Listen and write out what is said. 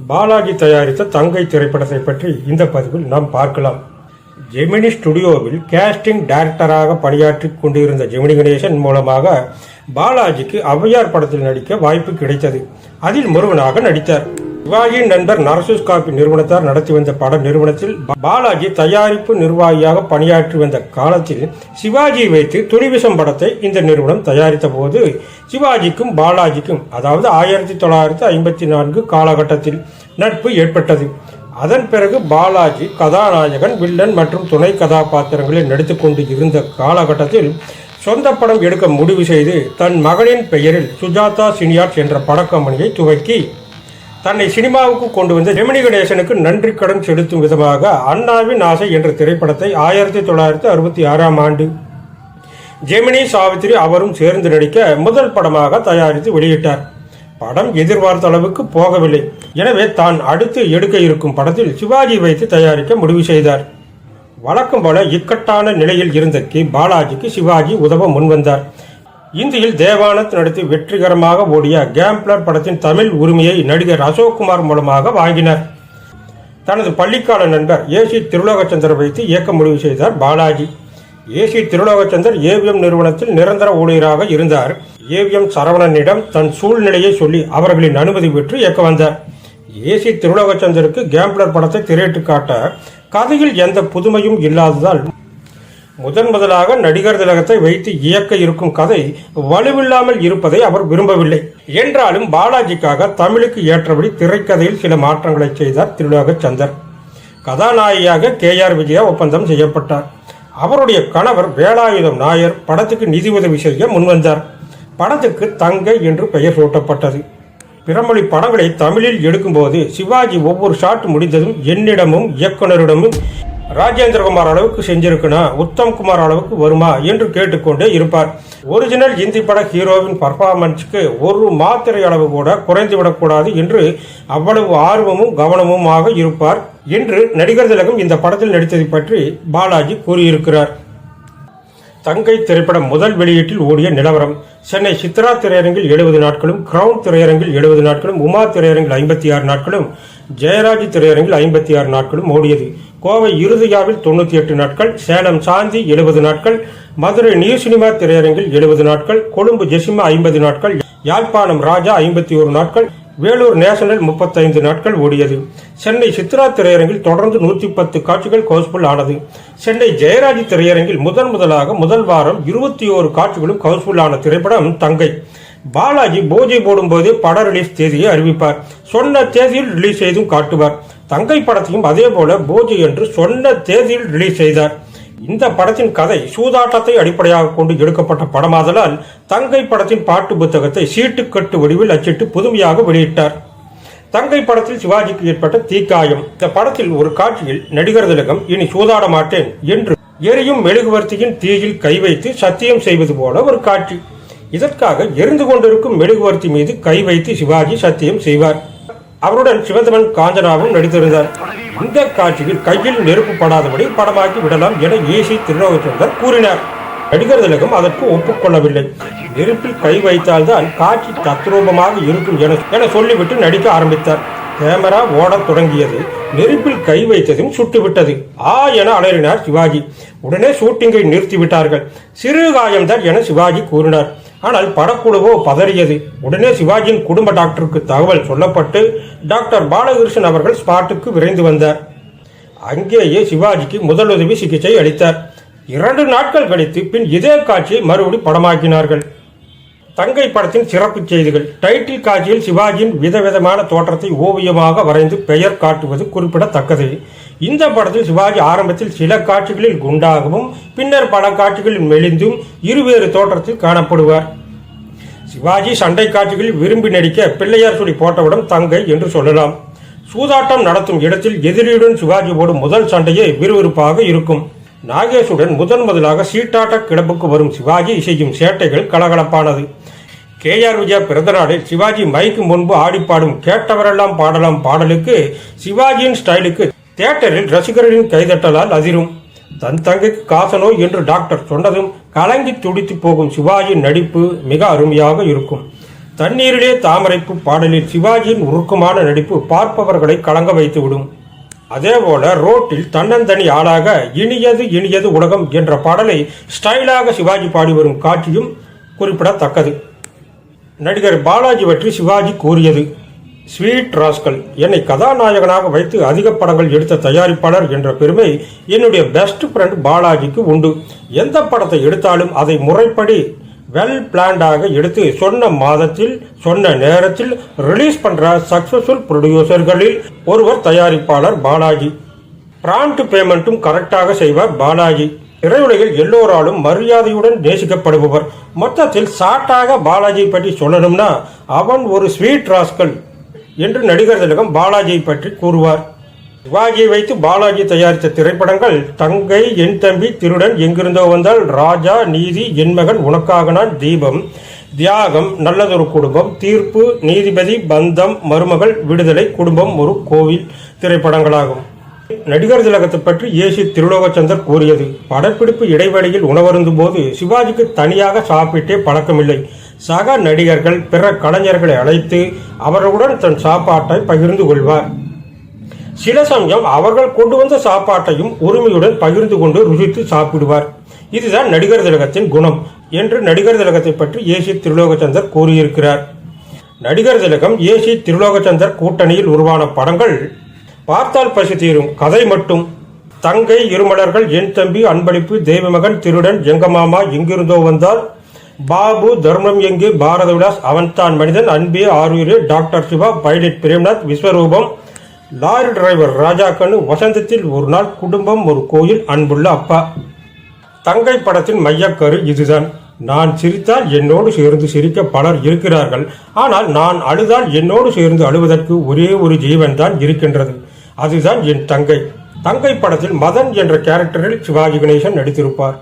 பாலாஜி தயாரித்த தங்கை திரைப்படத்தை பற்றி இந்த பதிவில் நாம் பார்க்கலாம். ஜெமினி ஸ்டுடியோவில் கேஸ்டிங் டைரக்டராக பணியாற்றிக் கொண்டிருந்த ஜெமினி கணேசன் மூலமாக பாலாஜிக்கு ஔவையார் படத்தில் நடிக்க வாய்ப்பு கிடைத்தது. அதில் முருகனாக நடித்தார். சிவாஜியின் நண்பர் நரசூஸ் காப்பி நிறுவனத்தார் நடத்தி வந்த பட நிறுவனத்தில் பாலாஜி தயாரிப்பு நிர்வாகியாக பணியாற்றி வந்த காலத்தில் சிவாஜியை வைத்து துணிவிசம் படத்தை இந்த நிறுவனம் தயாரித்த போது சிவாஜிக்கும் பாலாஜிக்கும் அதாவது 1954 காலகட்டத்தில் நட்பு ஏற்பட்டது. அதன் பிறகு பாலாஜி கதாநாயகன், வில்லன் மற்றும் துணை கதாபாத்திரங்களில் நடித்துக் கொண்டு இருந்த காலகட்டத்தில் சொந்த படம் எடுக்க முடிவு செய்து தன் மகனின் பெயரில் சுஜாதா சினியார்ட்ஸ் என்ற படக்கம்பெனியை துவக்கி தன்னை சினிமாவுக்கு கொண்டு வந்த ஜெமினி கணேசனுக்கு நன்றி கடன் செலுத்தும் விதமாக அண்ணாவின் ஆசை என்ற திரைப்படத்தை 1966ஆம் ஆண்டு ஜெமினி சாவித்திரி அவரும் சேர்ந்து நடிக்க முதல் படமாக தயாரித்து வெளியிட்டார். படம் எதிர்பார்த்த அளவுக்கு போகவில்லை. எனவே தான் அடுத்து எடுக்க இருக்கும் படத்தில் சிவாஜி வைத்து தயாரிக்க முடிவு செய்தார். வழக்கம் போல இக்கட்டான நிலையில் இருந்த பாலாஜிக்கு சிவாஜி உதவ முன்வந்தார். இந்தியில் தேவானந்த் நடித்து வெற்றிகரமாக ஓடிய கேம்ப்ளர் படத்தின் தமிழ் உரிமையை நடிகர் அசோக்குமார் மூலமாக வாங்கினார். தனது பள்ளிக்கால நண்பர் ஏசி திருலோகச்சந்தர் வைத்து இயக்க முடிவு செய்தார் பாலாஜி. ஏசி திருலோகச்சந்தர் ஏவிஎம் நிறுவனத்தில் நிரந்தர ஊழியராக இருந்தார். ஏவிஎம் சரவணனிடம் தன் சூழ்நிலையை சொல்லி அவர்களின் அனுமதி பெற்று இயக்க வந்தார். ஏசி திருலோகச்சந்தருக்கு கேம்ப்ளர் படத்தை திரையிட்டு காட்ட கதையில் எந்த புதுமையும் இல்லாததால் முதலாக நடிகர் திலகத்தை வைத்து இயக்க இருக்கும் கதை வலுவில்லாமல் இருப்பதை அவர் விரும்பவில்லை. என்றாலும் பாலாஜிக்காக தமிழுக்கு ஏற்றபடி திரைக்கதையில் சில மாற்றங்களை செய்தார் திருலோகச்சந்தர். கதாநாயகியாக KR விஜயா ஒப்பந்தம் செய்யப்பட்டார். அவருடைய கணவர் வேலாயுதம் நாயர் படத்துக்கு நிதி உதவி செய்ய முன்வந்தார். படத்துக்கு தங்கை என்று பெயர் சூட்டப்பட்டது. பிறமொழி படங்களை தமிழில் எடுக்கும்போது சிவாஜி ஒவ்வொரு ஷாட் முடிந்ததும் என்னிடமும் இயக்குனரிடமும் ராஜேந்திரகுமார் அளவுக்கு செஞ்சிருக்குனா உத்தம்குமார் அளவுக்கு வருமா என்று கேட்டுக்கொண்டே இருப்பார். ஒரிஜினல் இந்தி பட ஹீரோவின் பர்ஃபார்மன்ஸுக்கு ஒரு மாத்திரை அளவு கூட குறைந்துவிடக்கூடாது என்று அவ்வளவு ஆர்வமும் கவனமுமாக இருப்பார் என்று நடிகர் திலகம் இந்த படத்தில் நடித்ததை பற்றி பாலாஜி கூறியிருக்கிறார். தங்கை திரைப்படம் முதல் வெளியீட்டில் ஓடிய நிலவரம்: சென்னை சித்ரா திரையரங்கில் 70 நாட்களும், கிரவுன் திரையரங்கில் 70 நாட்களும், உமா திரையரங்கில் 56 நாட்களும், ஜெயராஜ் திரையரங்கில் 56 நாட்களும் ஓடியது. கோவை இருதயாவில் 98 நாட்கள், சேலம் சாந்தி 70 நாட்கள், மதுரை நியூ சினிமா திரையரங்கில் 70 நாட்கள், கொழும்பு ஜெசிமா 50 நாட்கள், யாழ்ப்பாணம் ராஜா 51 நாட்கள், வேலூர் நேஷனல் 35 நாட்கள் ஓடியது. சென்னை சித்ரா திரையரங்கில் தொடர்ந்து 110 காட்சிகள் ஹவுஸ்ஃபுல் ஆனது. சென்னை ஜெயராஜ் திரையரங்கில் முதலாக முதல் வாரம் 21 காட்சிகளும் ஹவுஸ்ஃபுல் ஆன திரைப்படம் தங்கை. பாலாஜி பூஜை போடும்போதே பட ரிலீஸ் தேதியை அறிவிப்பார். சொன்ன தேதியில் ரிலீஸ் செய்தும் காட்டுவார். தங்கை படத்தையும் அதே போல பூஜை என்று சொன்ன தேதியில் ரிலீஸ் செய்தார். இந்த படத்தின் கதை சூதாட்டத்தை அடிப்படையாக கொண்டு எடுக்கப்பட்ட படமாதலால் தங்கை படத்தின் பாட்டு புத்தகத்தை சீட்டுக்கட்டு வடிவில் அச்சிட்டு புதுமையாக வெளியிட்டார். தங்கை படத்தில் சிவாஜிக்கு ஏற்பட்ட தீக்காயம். இந்த படத்தில் ஒரு காட்சியில் நடிகர் திலகம் இனி சூதாட மாட்டேன் என்று எரியும் மெழுகுவர்த்தியின் தீயில் கை வைத்து சத்தியம் செய்வது போல ஒரு காட்சி. இதற்காக எரிந்து கொண்டிருக்கும் மெழுகுவர்த்தி மீது கை வைத்து சிவாஜி சத்தியம் செய்வார். அவருடன் சிவந்தமன் காஞ்சனாவும் நடித்திருந்தார். இந்த காட்சியில் கையில் நெருப்பு படாதபடி படமாக்கி விடலாம் என ஏசி திருலோகச்சந்தர் கூறினார். நடிகர் திலகம் அதற்கு ஒப்புக்கொள்ளவில்லை. நெருப்பில் கை வைத்தால்தான் காட்சி தத்ரூபமாக இருக்கும் என சொல்லிவிட்டு நடிக்க ஆரம்பித்தார். கேமரா ஓடத் தொடங்கியது. நெருப்பில் கை வைத்ததும் சுட்டுவிட்டது. என அலறினார் சிவாஜி. உடனே ஷூட்டிங்கை நிறுத்திவிட்டார்கள். சிறு காயம்தான் என சிவாஜி கூறினார். ஆனால் படக்குழுவோ பதறியது. உடனே சிவாஜியின் குடும்ப டாக்டருக்கு தகவல் சொல்லப்பட்டு டாக்டர் பாலகிருஷ்ணன் அவர்கள் ஸ்பாட்டுக்கு விரைந்து வந்தார். அங்கேயே சிவாஜிக்கு முதலுதவி சிகிச்சை அளித்தார். 2 நாட்கள் கழித்து பின் இதே காட்சியை மறுபடி படமாக்கினார்கள். தங்கை படத்தின் சிறப்பு செய்திகள்: டைட்டில் காட்சியில் சிவாஜியின் விதவிதமான தோற்றத்தை ஓவியமாக வரைந்து பெயர் காட்டுவது குறிப்பிடத்தக்கது. இந்த படத்தில் சிவாஜி ஆரம்பத்தில் சில காட்சிகளில் குண்டாகவும் பின்னர் பல காட்சிகளில் மெலிந்தும் இருவேறு தோற்றத்தில் காணப்படுவார். சிவாஜி சண்டை காட்சிகளில் விரும்பி நடிக்க பிள்ளையார் சொல்லி போட்டவுடன் தங்கை என்று சொல்லலாம். சூதாட்டம் நடத்தும் இடத்தில் எதிரியுடன் சிவாஜி ஓடும் முதல் சண்டையே விறுவிறுப்பாக இருக்கும். நாகேஷுடன் முதலாக சீட்டாட்ட கிளப்புக்கு வரும் சிவாஜி செய்யும் சேட்டைகள் கலகலப்பானது. KR விஜயா பிறந்த நாளில் சிவாஜி மைக்கு முன்பு ஆடிப்பாடும் கேட்டவரெல்லாம் பாடலாம் பாடலுக்கு சிவாஜியின் ஸ்டைலுக்கு தியேட்டரில் ரசிகர்களின் கைதட்டலால் அதிரும். தன் தங்கைக்கு காசநோய் என்று டாக்டர் சொன்னதும் கலங்கி துடித்து போகும் சிவாஜியின் நடிப்பு மிக அருமையாக இருக்கும். தண்ணீரிலே தாமரைப்பு பாடலில் சிவாஜியின் உருக்கமான நடிப்பு பார்ப்பவர்களை கலங்க வைத்துவிடும். அதேபோல ரோட்டில் தன்னந்தனி ஆளாக இனியது இனியது உலகம் என்ற பாடலை ஸ்டைலாக சிவாஜி பாடி வரும் காட்சியும் குறிப்பிடத்தக்கது. நடிகர் பாலாஜி பற்றி சிவாஜி கூறியது, ஸ்வீட் ராஸ்கல், என்னை கதாநாயகனாக வைத்து அதிக படங்கள் எடுத்த தயாரிப்பாளர் என்ற பெருமை என்னுடைய பெஸ்ட் ஃப்ரெண்ட் பாலாஜிக்கு உண்டு. எந்த படத்தை எடுத்தாலும் அதை முறைப்படி வெல் பிளான்டாக எடுத்து சொன்ன மாதத்தில் சொன்ன நேரத்தில் ரிலீஸ் பண்ற சக்சஸ்ஃபுல் ப்ரொடியூசர்களில் ஒருவர் தயாரிப்பாளர் பாலாஜி. பிராண்ட் பேமெண்ட்டும் கரெக்டாக செய்வார் பாலாஜி. திரையுலகில் எல்லோராலும் மரியாதையுடன் நேசிக்கப்படுபவர். மொத்தத்தில் ஷார்ட்டாக பாலாஜி பற்றி சொல்லணும்னா அவன் ஒரு ஸ்வீட் ராஸ்கல் என்று நடிகர் திலகம் பாலாஜியை பற்றி கூறுவார். சிவாஜியை வைத்து பாலாஜி தயாரித்த திரைப்படங்கள் தங்கை, என் தம்பி, திருடன், எங்கிருந்தோ வந்தால், ராஜா, நீதி, என் மகன், உனக்காக நான், தீபம், தியாகம், நல்லதொரு குடும்பம், தீர்ப்பு, நீதிபதி, பந்தம், மருமகள், விடுதலை, குடும்பம் ஒரு கோவில் திரைப்படங்களாகும். நடிகர் திலகத்தை பற்றி ஏசி திருலோகச்சந்தர் கூறியது, படப்பிடிப்பு இடைவெளியில் உணவருந்தும் போது சிவாஜிக்கு தனியாக சாப்பிட்டே பழக்கமில்லை. சக நடிகர்கள், பிற கலைஞர்களை அழைத்து அவர்களுடன் தன் சாப்பாட்டை பகிர்ந்து கொள்வார். சில சமயம் அவர்கள் கொண்டு வந்த சாப்பாட்டையும் உரிமையுடன் பகிர்ந்து கொண்டு ருசித்து சாப்பிடுவார். இதுதான் நடிகர் திலகத்தின் குணம் என்று நடிகர் திலகத்தை பற்றி ஏசி திருலோகச்சந்தர் கூறியிருக்கிறார். நடிகர் திலகம் ஏசி திருலோகச்சந்தர் கூட்டணியில் உருவான படங்கள் பார்த்தால் பசி தீரும், கதை மட்டும். தங்கை, இருமலர்கள், என் தம்பி, அன்பளிப்பு, தெய்வமகன், திருடன், எங்கமாமா, எங்கிருந்தோ வந்தால், பாபு, தர்மம் எங்கே, பாரத விலாஸ், அவன்தான் மனிதன், அன்பே, ஆரூரே, டாக்டர் சிவா, பைலட் பிரேம்நாத், விஸ்வரூபம், லாரி டிரைவர் ராஜாக்கண்ணு, வசந்தத்தில் ஒரு நாள், குடும்பம் ஒரு கோயில், அன்புள்ள அப்பா. தங்கை படத்தின் மையக்கரு இதுதான். நான் சிரித்தால் என்னோடு சேர்ந்து சிரிக்க பலர் இருக்கிறார்கள். ஆனால் நான் அழுதால் என்னோடு சேர்ந்து அழுவதற்கு ஒரே ஒரு ஜீவன் தான் இருக்கின்றது. அதுதான் என் தங்கை. தங்கை படத்தில் மதன் என்ற கேரக்டரில் சிவாஜி கணேசன் நடித்திருப்பார்.